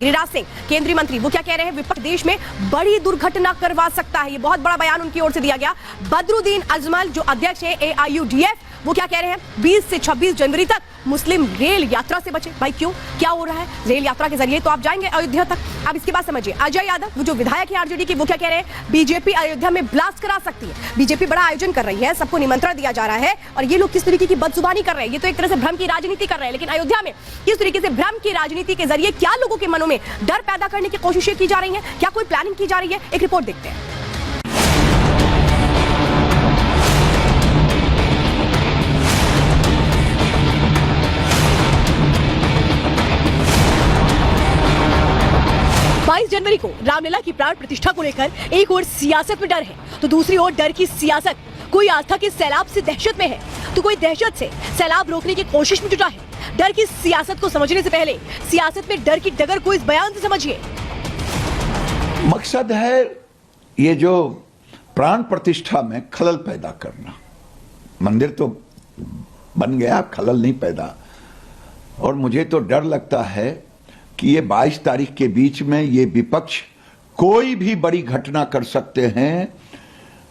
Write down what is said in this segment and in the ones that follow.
गिरिराज सिंह केंद्रीय मंत्री वो क्या कह रहे हैं? विपक्ष देश में बड़ी दुर्घटना करवा सकता है। ये बहुत बड़ा बयान उनकी ओर से दिया गया। बदरुद्दीन अजमल जो अध्यक्ष है AIUDF वो क्या कह रहे हैं? 20 से 26 जनवरी तक मुस्लिम रेल यात्रा से बचे। भाई क्यों, क्या हो रहा है? रेल यात्रा के जरिए तो आप जाएंगे अयोध्या तक। अब इसके बाद समझिए, अजय यादव वो जो विधायक है RJD की वो क्या कह रहे हैं? बीजेपी अयोध्या में ब्लास्ट करा सकती है। बीजेपी बड़ा आयोजन कर रही है, सबको निमंत्रण दिया जा रहा है और ये लोग किस तरीके की बदजुबानी कर रहे हैं। ये तो एक तरह से भ्रम की राजनीति कर रहे हैं, लेकिन अयोध्या में किस तरीके से भ्रम की राजनीति के जरिए क्या लोगों के मनों में डर पैदा करने की कोशिशें की जा रही हैं, क्या कोई प्लानिंग की जा रही है? एक रिपोर्ट देखते हैं। जनवरी को रामलला की प्राण प्रतिष्ठा को लेकर एक ओर सियासत में डर है तो दूसरी ओर डर की सियासत। कोई आस्था के सैलाब से दहशत में है तो कोई दहशत से सैलाब रोकने की कोशिश में जुटा है। डर की सियासत को समझने से पहले सियासत में डर की डगर को इस बयान से समझिए। मकसद है ये जो प्राण प्रतिष्ठा में खलल पैदा करना। मंदिर तो बन गया, खलल नहीं पैदा। और मुझे तो डर लगता है कि ये 22 तारीख के बीच में ये विपक्ष कोई भी बड़ी घटना कर सकते हैं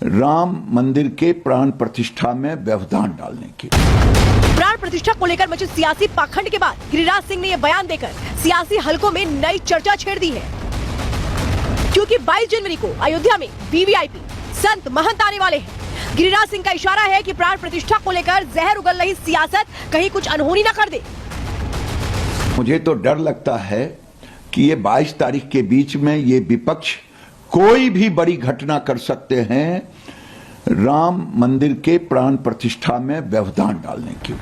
राम मंदिर के प्राण प्रतिष्ठा में व्यवधान डालने की। प्राण प्रतिष्ठा को लेकर मचे सियासी पाखंड के बाद गिरिराज सिंह ने यह बयान देकर सियासी हलकों में नई चर्चा छेड़ दी है, क्योंकि 22 जनवरी को अयोध्या में VVIP संत महंत आने वाले हैं। गिरिराज सिंह का इशारा है कि प्राण प्रतिष्ठा को लेकर जहर उगल रही सियासत कहीं कुछ अनहोनी न कर दे। मुझे तो डर लगता है कि ये 22 तारीख के बीच में ये विपक्ष कोई भी बड़ी घटना कर सकते हैं राम मंदिर के प्राण प्रतिष्ठा में व्यवधान डालने की।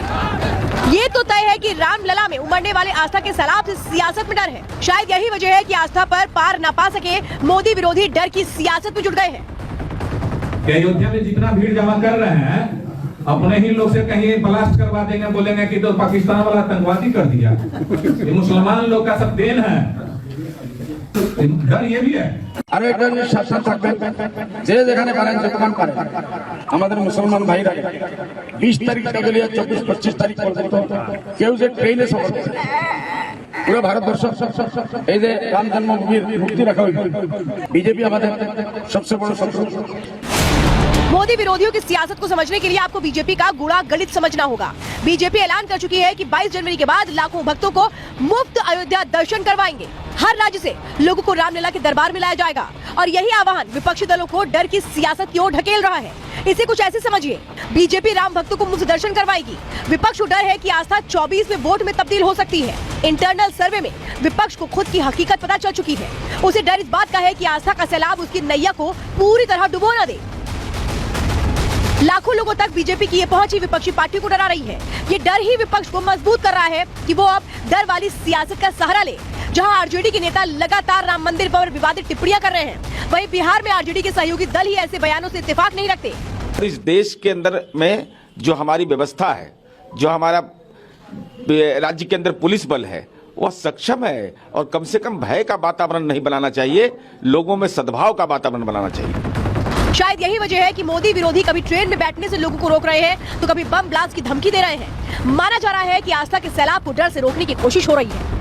ये तो तय है कि रामलला में उमड़ने वाले आस्था के सैलाब से सियासत में डर है। शायद यही वजह है कि आस्था पर पार न पा सके मोदी विरोधी डर की सियासत में जुट गए हैं। अयोध्या में जितना भीड़ जमा कर रहे हैं अपने ही लोग से कहीं ब्लास्ट करवा देंगे, बोलेंगे कि तो पाकिस्तान वाला आतंकवादी कर दिया। ये मुसलमान लोग का सब देन है, डर ये भी है। আরো একটা শাসন থাকবে যে যেখানে পারেন যেখানে পারেন আমাদের মুসলমান ভাইরা 20 তারিখ থেকে নিয়ে 24-25 তারিখ পর্যন্ত কেউ যে ট্রেনে সফর করে পুরো ভারতবর্ষ এই যে রাম জন্মভূমির মুক্তি রাখা হইবে বিজেপি আমাদের সবচেয়ে বড় শত্রু। मोदी विरोधियों की सियासत को समझने के लिए आपको बीजेपी का गुणा गणित समझना होगा। बीजेपी ऐलान कर चुकी है कि 22 जनवरी के बाद लाखों भक्तों को मुफ्त अयोध्या दर्शन करवाएंगे। हर राज्य से लोगों को रामलला के दरबार में लाया जाएगा और यही आह्वान विपक्षी दलों को डर की सियासत की ओर ढकेल रहा है। इसे कुछ ऐसे समझिए, बीजेपी राम भक्तों को मुफ्त दर्शन करवाएगी। विपक्ष को डर है कि आस्था 24 में वोट में तब्दील हो सकती है। इंटरनल सर्वे में विपक्ष को खुद की हकीकत पता चल चुकी है। उसे डर इस बात का है कि आस्था का सैलाब उसकी नैया को पूरी तरह डुबो न दे। लाखों लोगों तक बीजेपी की ये पहुंच ही विपक्षी पार्टी को डरा रही है। ये डर ही विपक्ष को मजबूत कर रहा है कि वो अब डर वाली सियासत का सहारा ले। जहां RJD के नेता लगातार राम मंदिर पर विवादित टिप्पणियां कर रहे हैं, वहीं बिहार में RJD के सहयोगी दल ही ऐसे बयानों से इत्तेफाक नहीं रखते। इस देश के अंदर में जो हमारी व्यवस्था है, जो हमारा राज्य के अंदर पुलिस बल है, वह सक्षम है और कम से कम भय का वातावरण नहीं बनाना चाहिए, लोगों में सद्भाव का वातावरण बनाना चाहिए। शायद यही वजह है कि मोदी विरोधी कभी ट्रेन में बैठने से लोगों को रोक रहे हैं तो कभी बम ब्लास्ट की धमकी दे रहे हैं। माना जा रहा है कि आस्था के सैलाब को डर से रोकने की कोशिश हो रही है।